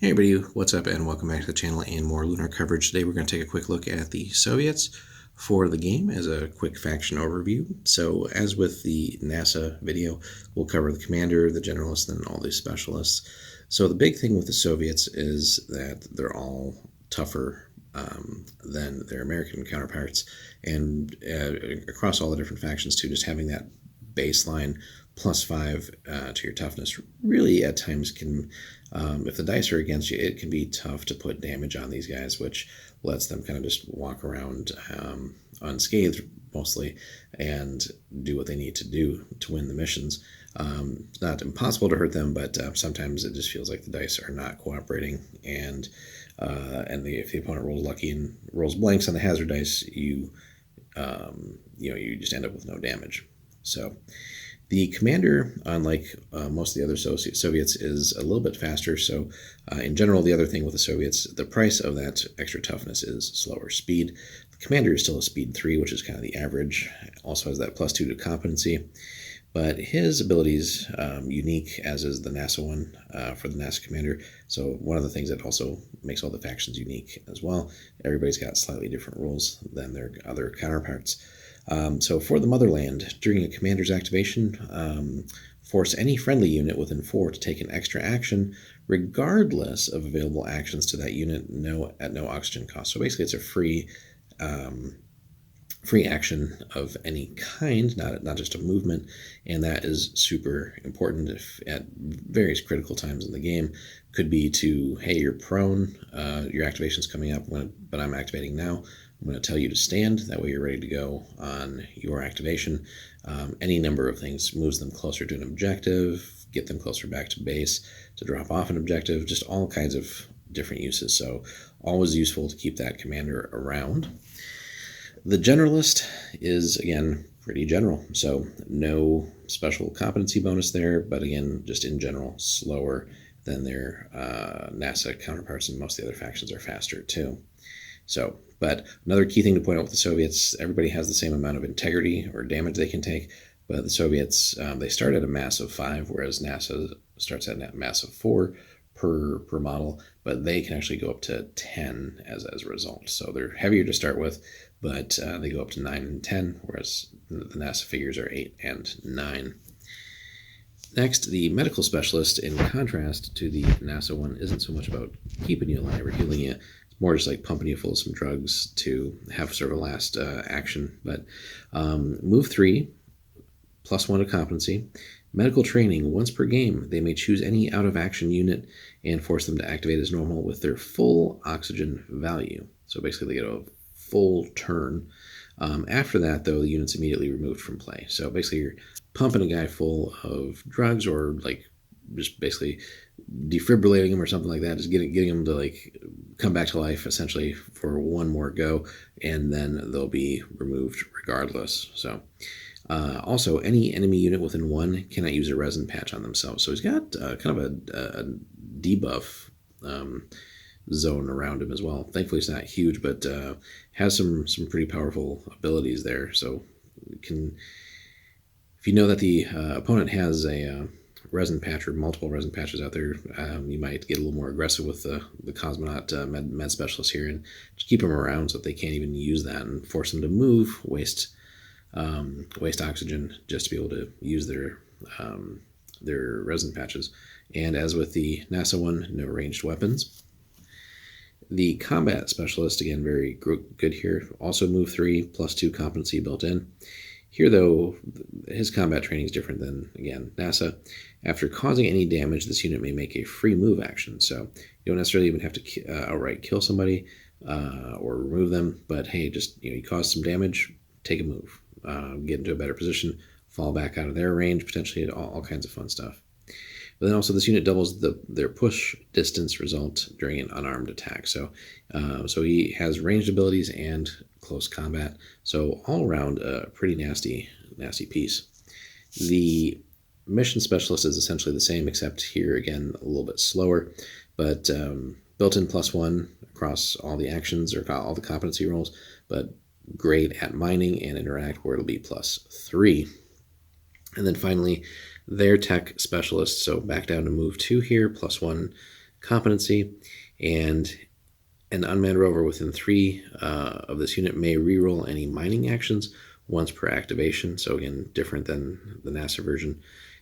Hey everybody, what's up and welcome back to the channel and more Lunar coverage. Today we're going to take a quick look at the Soviets for the game as a quick faction overview. So as with the NASA video, we'll cover the commander, the generalist, and all these specialists. So the big thing with the Soviets is that they're all tougher than their American counterparts, and across all the different factions too, just having that baseline +5 to your toughness really at times can, if the dice are against you, it can be tough to put damage on these guys, which lets them kind of just walk around unscathed mostly and do what they need to do to win the missions. It's not impossible to hurt them, but sometimes it just feels like the dice are not cooperating, and if the opponent rolls lucky and rolls blanks on the hazard dice, you just end up with no damage. So the commander, unlike most of the other Soviets, is a little bit faster. So in general, the other thing with the Soviets, the price of that extra toughness is slower speed. The commander is still a speed 3, which is kind of the average. Also has that +2 to competency. But his ability is unique, as is the NASA one for the NASA commander. So one of the things that also makes all the factions unique as well, everybody's got slightly different rules than their other counterparts. So for the motherland, during a commander's activation, force any friendly unit within 4 to take an extra action, regardless of available actions to that unit at no oxygen cost. So basically, it's a free action of any kind, not just a movement, and that is super important if at various critical times in the game. Could be to, hey, you're prone, your activation's coming up, but I'm activating now. I'm going to tell you to stand, that way you're ready to go on your activation. Any number of things moves them closer to an objective, get them closer back to base, to drop off an objective, just all kinds of different uses. So always useful to keep that commander around. The generalist is, again, pretty general, so no special competency bonus there, but again, just in general, slower than their NASA counterparts, and most of the other factions are faster too. So, but another key thing to point out with the Soviets, everybody has the same amount of integrity or damage they can take, but the Soviets, they start at a mass of 5, whereas NASA starts at a mass of 4 per model, but they can actually go up to 10 as a result. So they're heavier to start with, but they go up to 9 and 10, whereas the NASA figures are 8 and 9. Next, the medical specialist, in contrast to the NASA one, isn't so much about keeping you alive or healing you. It's more just like pumping you full of some drugs to have sort of a last action. But move 3, +1 to competency. Medical training, once per game, they may choose any out-of-action unit and force them to activate as normal with their full oxygen value. So basically they get a full turn. After that, though, the unit's immediately removed from play. So basically you're pumping a guy full of drugs, or like just basically defibrillating him or something like that, just getting him to like come back to life essentially for one more go, and then they'll be removed regardless. So also, any enemy unit within 1 cannot use a resin patch on themselves. So he's got kind of a debuff zone around him as well. Thankfully, it's not huge, but has some pretty powerful abilities there. So if you know that the opponent has a resin patch or multiple resin patches out there, you might get a little more aggressive with the cosmonaut med specialist here, and just keep them around so that they can't even use that, and force them to move, waste oxygen just to be able to use their resin patches. And as with the NASA one, no ranged weapons. The combat specialist, again, very good here. Also move 3, +2 competency built in. Here, though, his combat training is different than, again, NASA. After causing any damage, this unit may make a free move action. So you don't necessarily even have to outright kill somebody or remove them, but hey, just you caused some damage, take a move. Get into a better position, fall back out of their range, potentially all kinds of fun stuff. But then also this unit doubles their push distance result during an unarmed attack. So he has ranged abilities and close combat. So all around a pretty nasty piece. The mission specialist is essentially the same, except here again a little bit slower, but built-in +1 across all the actions or all the competency rolls, but great at mining and interact, where it'll be +3. And then finally, their tech specialist, so back down to move 2 here, +1 competency, and an unmanned rover within 3 of this unit may reroll any mining actions once per activation. So again, different than the NASA version.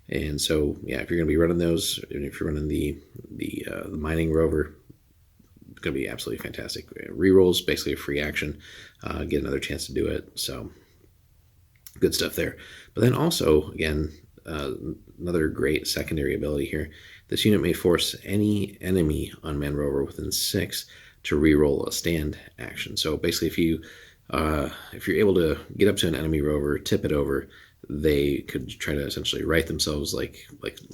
And so, yeah, if you're going to be running those, and if you're running the mining rover, it's going to be absolutely fantastic. Rerolls, basically a free action, get another chance to do it. So good stuff there. But then also, again, another great secondary ability here. This unit may force any enemy unmanned rover within 6 to reroll a stand action. So basically, if you're able to get up to an enemy rover, tip it over, they could try to essentially right themselves like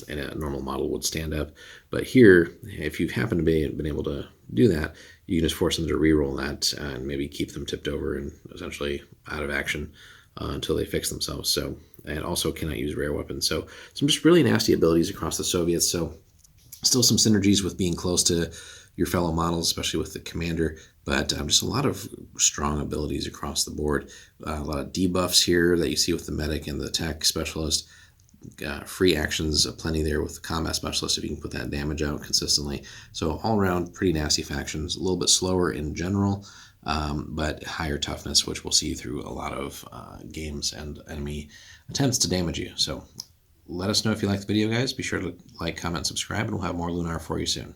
a normal model would stand up. But here, if you happen to be been able to do that, you can just force them to reroll that and maybe keep them tipped over and essentially out of action until they fix themselves. So, and also cannot use rare weapons. So some just really nasty abilities across the Soviets. So still some synergies with being close to your fellow models, especially with the commander, but just a lot of strong abilities across the board. A lot of debuffs here that you see with the medic and the tech specialist. Free actions, plenty there with the combat specialist if you can put that damage out consistently. So all around, pretty nasty factions. A little bit slower in general, but higher toughness, which we'll see through a lot of games and enemy attempts to damage you. So let us know if you like the video, guys. Be sure to like, comment, subscribe, and we'll have more Lunar for you soon.